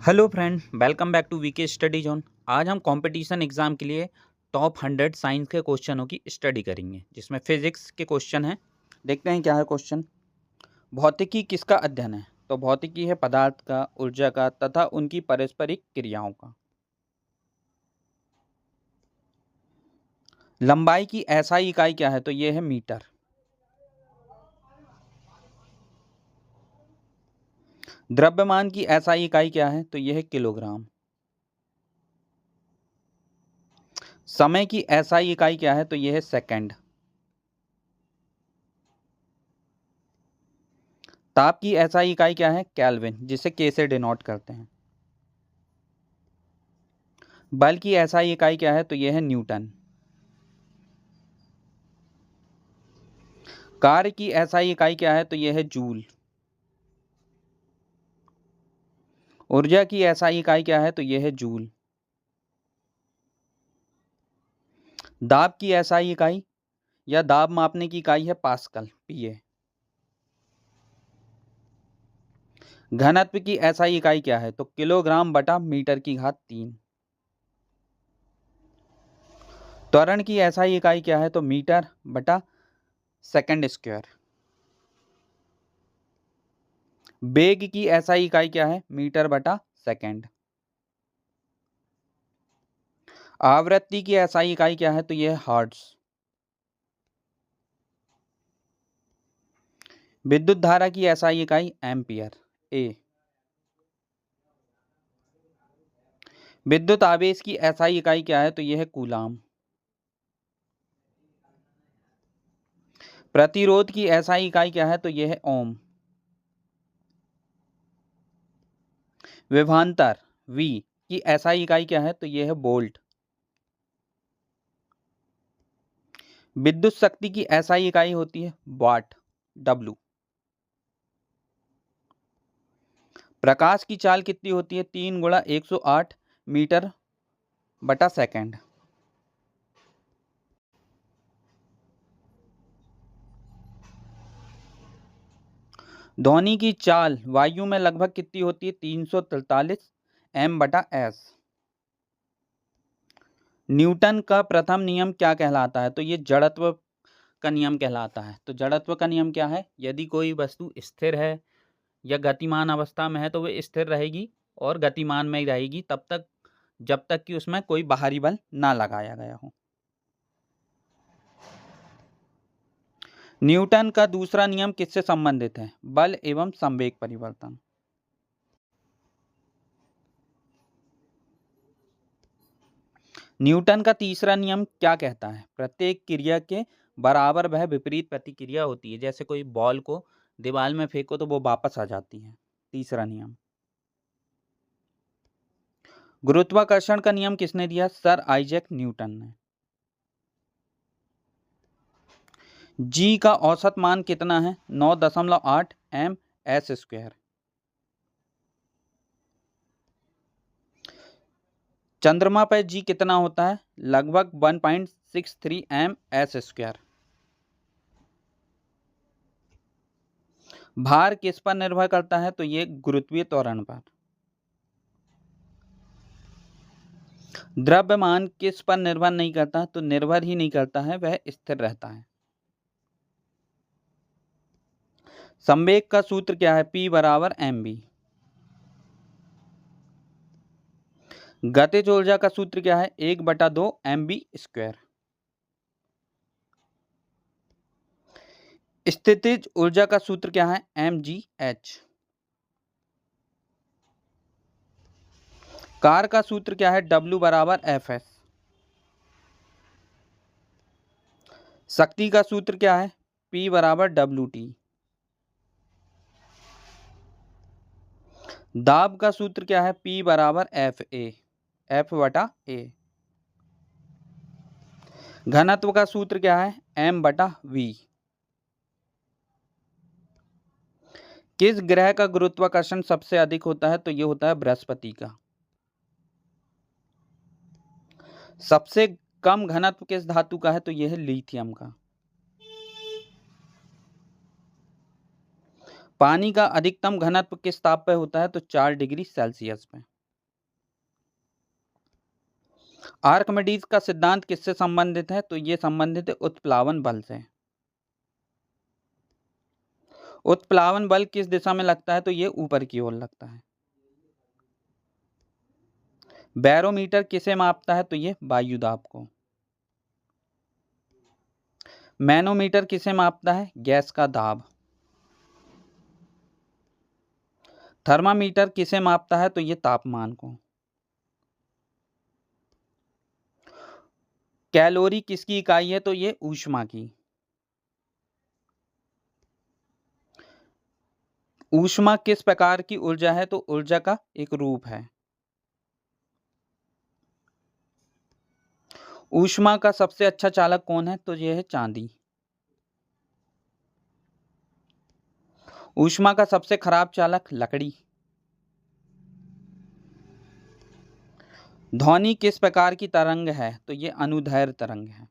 Hello friend, welcome back to VK study zone. आज हम competition exam के लिए टॉप 100 साइंस के क्वेश्चनों की स्टडी करेंगे, जिसमें फिजिक्स के क्वेश्चन हैं। देखते हैं क्या है क्वेश्चन। भौतिकी किसका अध्ययन है? तो भौतिकी है पदार्थ का, ऊर्जा का तथा उनकी पारस्परिक क्रियाओं का। लंबाई की एसआई इकाई क्या है? तो यह है मीटर। द्रव्यमान की एसआई इकाई क्या है? तो यह है किलोग्राम। समय की एसआई इकाई क्या है? तो यह है सेकंड। ताप की एसआई इकाई क्या है? केल्विन, जिसे के से डिनोट करते हैं। बल की एसआई इकाई क्या है? तो यह है न्यूटन। कार्य की एसआई इकाई क्या है? तो यह है जूल। ऊर्जा की एसआई इकाई क्या है? तो यह है जूल। दाब की एसआई इकाई या दाब मापने की इकाई है पास्कल, पीए। घनत्व की एसआई इकाई क्या है? तो किलोग्राम बटा मीटर की घात 3। त्वरण की एसआई इकाई क्या है? तो मीटर बटा सेकंड स्क्वायर। वेग की एसआई इकाई क्या है? मीटर बटा सेकंड। आवृत्ति की एसआई इकाई क्या है? तो यह है हर्ट्ज। विद्युत धारा की एसआई इकाई एम्पियर, ए। विद्युत आवेश की एसआई इकाई क्या है? तो यह है कूलाम। प्रतिरोध की एसआई इकाई क्या है? तो यह है ओम। विभवांतर V की एसआई इकाई क्या है? तो यह है वोल्ट। विद्युत शक्ति की एसआई इकाई होती है वाट, W। प्रकाश की चाल कितनी होती है? 3 गुणा 108 मीटर बटा सेकंड। ध्वनि की चाल वायु में लगभग कितनी होती है? 343 m बटा s। न्यूटन का प्रथम नियम क्या कहलाता है? तो ये जड़त्व का नियम कहलाता है। तो जड़त्व का नियम क्या है? यदि कोई वस्तु स्थिर है या गतिमान अवस्था में है तो वह स्थिर रहेगी और गतिमान में ही रहेगी तब तक जब तक कि उसमें कोई बाहरी बल ना लगाया गया हो। न्यूटन का दूसरा नियम किससे संबंधित है? बल एवं संवेग परिवर्तन। न्यूटन का तीसरा नियम क्या कहता है? प्रत्येक क्रिया के बराबर वह विपरीत प्रतिक्रिया होती है। जैसे कोई बॉल को दीवार में फेंको तो वो वापस आ जाती है। तीसरा नियम। गुरुत्वाकर्षण का नियम किसने दिया? सर आइजैक न्यूटन ने। जी का औसत मान कितना है? 9.8 m s स्क्वायर। चंद्रमा पर जी कितना होता है? लगभग 1.63 m s स्क्वायर। भार किस पर निर्भर करता है? तो ये गुरुत्वीय त्वरण पर। द्रव्यमान किस पर निर्भर नहीं करता? तो निर्भर ही नहीं करता है, वह स्थिर रहता है। संवेग का सूत्र क्या है? P बराबर mv। गतिज ऊर्जा का सूत्र क्या है? 1/2 mv स्क्वायर। स्थितिज ऊर्जा का सूत्र क्या है? mgh। कार का सूत्र क्या है? W बराबर fs। शक्ति का सूत्र क्या है? P बराबर WT। दाब का सूत्र क्या है? P बराबर FA, F बटा A। घनत्व का सूत्र क्या है? M बटा V। किस ग्रह का गुरुत्वाकर्षण सबसे अधिक होता है? तो ये होता है बृहस्पति का। सबसे कम घनत्व किस धातु का है? तो यह है लिथियम का। पानी का अधिकतम घनत्व किस ताप पे होता है? तो 4 डिग्री सेल्सियस पे। आर्किमिडीज का सिद्धांत किससे संबंधित है? तो ये संबंधित है उत्प्लावन बल से। उत्प्लावन बल किस दिशा में लगता है? तो ये ऊपर की ओर लगता है। बैरोमीटर किसे मापता है? तो ये वायु दाब को। मैनोमीटर किसे मापता है? गैस का दाब। थर्मामीटर किसे मापता है? तो ये तापमान को। कैलोरी किसकी इकाई है? तो ये ऊष्मा की। ऊष्मा किस प्रकार की ऊर्जा है? तो ऊर्जा का एक रूप है। ऊष्मा का सबसे अच्छा चालक कौन है? तो यह है चांदी। ऊष्मा का सबसे खराब चालक लकड़ी। ध्वनि किस प्रकार की तरंग है? तो ये अनुदैर्ध्य तरंग है।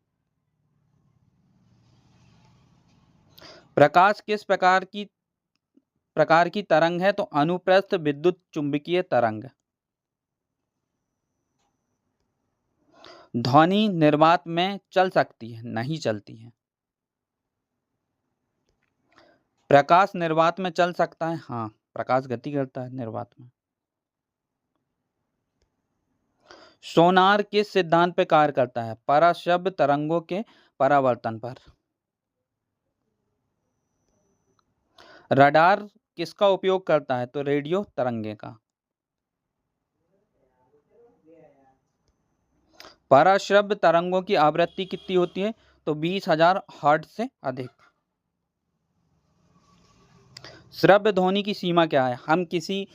प्रकाश किस प्रकार की तरंग है? तो अनुप्रस्थ विद्युत चुंबकीय तरंग। ध्वनि निर्वात में चल सकती है? नहीं चलती है। प्रकाश निर्वात में चल सकता है? हाँ, प्रकाश गति करता है निर्वात में। सोनार किस सिद्धांत पे कार्य करता है? पराशब्द तरंगों के परावर्तन पर। रडार किसका उपयोग करता है? तो रेडियो तरंगे का। पराश्रव्य तरंगों की आवृत्ति कितनी होती है? तो 20,000 हर्ट्ज से अधिक। श्रव्य ध्वनि की सीमा क्या है? हम किसी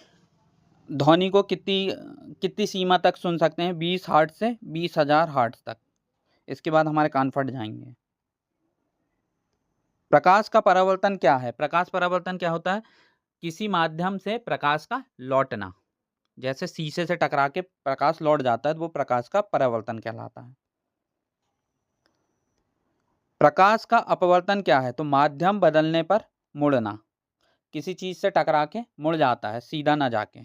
ध्वनि को कितनी सीमा तक सुन सकते हैं? 20 हर्ट्ज से 20,000 हर्ट्ज तक। इसके बाद हमारे कान फट जाएंगे। प्रकाश का परावर्तन क्या है? प्रकाश परावर्तन क्या होता है? किसी माध्यम से प्रकाश का लौटना। जैसे शीशे से टकरा के प्रकाश लौट जाता है तो वो प्रकाश का परावर्तन कहलाता है। प्रकाश का अपवर्तन क्या है? तो माध्यम बदलने पर मुड़ना। किसी चीज से टकरा के मुड़ जाता है, सीधा ना जाके।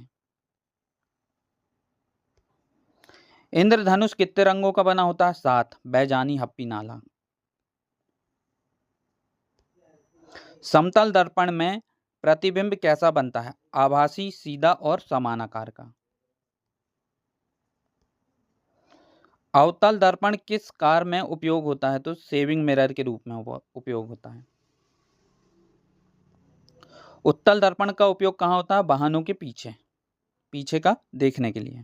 इंद्रधनुष कितने रंगों का बना होता है? 7। बैजानी, हप्पी, नाला। समतल दर्पण में प्रतिबिंब कैसा बनता है? आभासी, सीधा और समान आकार का। अवतल दर्पण किस कार में उपयोग होता है? तो सेविंग मिरर के रूप में उपयोग होता है। उत्तल दर्पण का उपयोग कहाँ होता है? वाहनों के पीछे का देखने के लिए।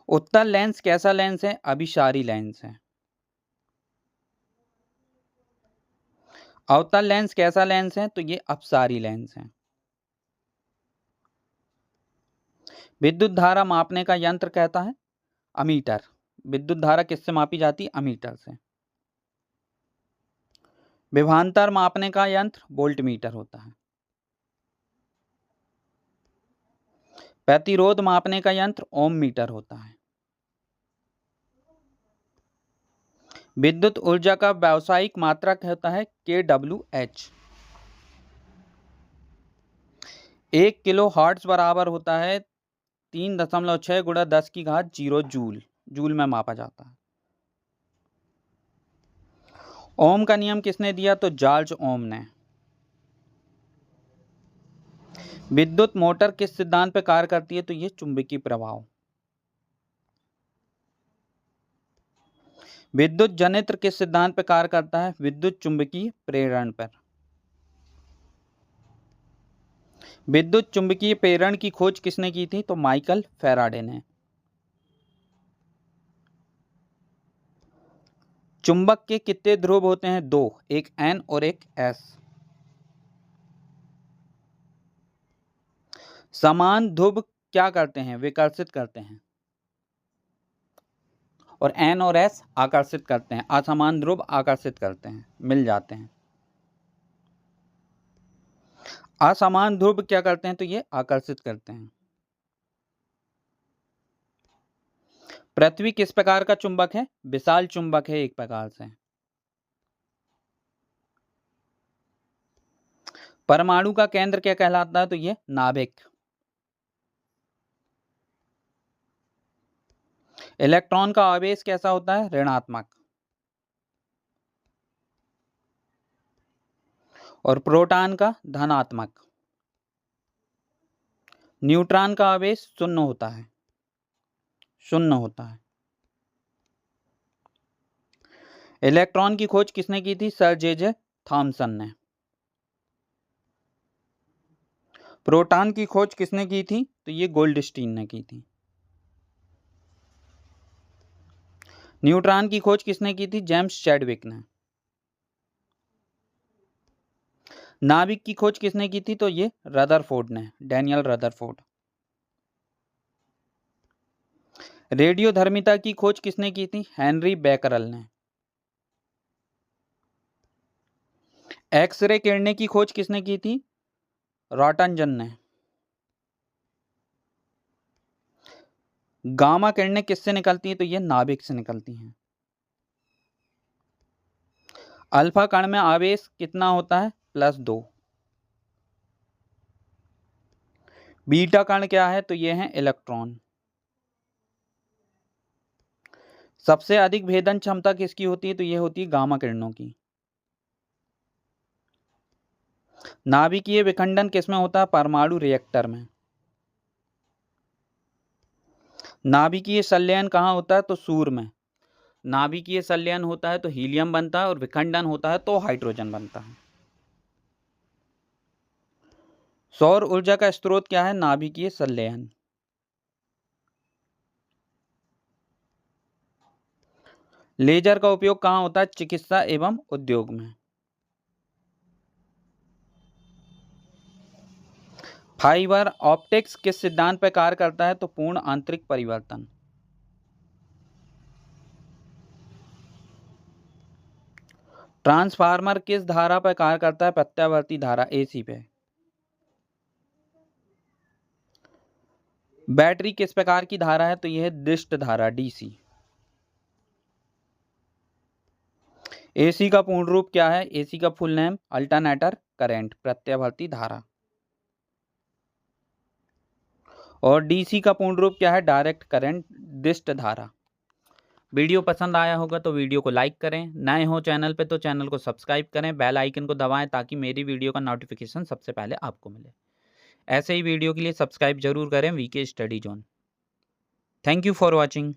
उत्तल लेंस कैसा लेंस है? अभिसारी लेंस है। अवतल लेंस कैसा लेंस है? तो ये अपसारी लेंस है। विद्युत धारा मापने का यंत्र कहता है? अमीटर। विद्युत धारा किससे मापी जाती है? अमीटर से। विभवांतर मापने का यंत्र वोल्टमीटर होता है। प्रतिरोध मापने का यंत्र ओम मीटर होता है। विद्युत ऊर्जा का व्यावसायिक मात्रक होता है kWh। 1 किलो हर्ट्ज बराबर होता है 3.6 गुणा 10 की घात 0 जूल। जूल में मापा जाता है। ओम का नियम किसने दिया? तो जॉर्ज ओम ने। विद्युत मोटर किस सिद्धांत पर कार्य करती है? तो ये चुंबकीय प्रभाव। विद्युत जनित्र किस सिद्धांत पर कार्य करता है? विद्युत चुंबकीय प्रेरण पर। विद्युत चुंबकीय प्रेरण की खोज किसने की थी? तो माइकल फैराडे ने। चुंबक के कितने ध्रुव होते हैं? 2, एक N और एक S। समान ध्रुव क्या करते हैं? विकर्षित करते हैं। और N और S आकर्षित करते हैं। असमान ध्रुव आकर्षित करते हैं, मिल जाते हैं। असमान ध्रुव क्या करते हैं? तो ये आकर्षित करते हैं। पृथ्वी किस प्रकार का चुंबक है? विशाल चुंबक है एक प्रकार से। परमाणु का केंद्र क्या कहलाता है? तो ये नाभिक। इलेक्ट्रॉन का आवेश कैसा होता है? ऋणात्मक। और प्रोटॉन का धनात्मक। न्यूट्रॉन का आवेश शून्य होता है, शून्य होता है। इलेक्ट्रॉन की खोज किसने की थी? सर जे थॉमसन ने। प्रोटॉन की खोज किसने की थी? तो ये गोल्डस्टीन ने की थी। न्यूट्रॉन की खोज किसने की थी? जेम्स चैडविक ने। नाभिक की खोज किसने की थी? तो ये रदरफोर्ड ने, डैनियल रदरफोर्ड। रेडियोधर्मिता की खोज किसने की थी? हेनरी बेकरल ने। एक्सरे किरणें की खोज किसने की थी? रॉटनजन ने। गामा किरणें किससे निकलती हैं? तो ये नाभिक से निकलती हैं। अल्फा कण में आवेश कितना होता है? +2। बीटा कण क्या है? तो ये है इलेक्ट्रॉन। सबसे अधिक भेदन क्षमता किसकी होती है? तो ये होती है गामा किरणों की। नाभिकीय विखंडन किसमें होता है? परमाणु रिएक्टर में। नाभिकीय संलयन कहाँ होता है? तो सूर्य में। नाभिकीय संलयन होता है तो हीलियम बनता है, और विखंडन होता है तो हाइड्रोजन बनता है। सौर ऊर्जा का स्रोत क्या है? नाभिकीय संलयन। लेजर का उपयोग कहाँ होता है? चिकित्सा एवं उद्योग में। फाइबर ऑप्टिक्स किस सिद्धांत पर कार्य करता है? तो पूर्ण आंतरिक परिवर्तन। ट्रांसफार्मर किस धारा पर कार्य करता है? प्रत्यावर्ती धारा, एसी पे। बैटरी किस प्रकार की धारा है? तो यह दिष्ट धारा, डीसी। एसी का पूर्ण रूप क्या है? एसी का फुल नेम अल्टरनेटर करंट, प्रत्यावर्ती धारा। और डीसी का पूर्ण रूप क्या है? डायरेक्ट करंट, दिष्ट धारा। वीडियो पसंद आया होगा तो वीडियो को लाइक करें, नए हो चैनल पे तो चैनल को सब्सक्राइब करें, बेल आइकन को दबाएं ताकि मेरी वीडियो का नोटिफिकेशन सबसे पहले आपको मिले। ऐसे ही वीडियो के लिए सब्सक्राइब जरूर करें VK study zone. Thank you for watching.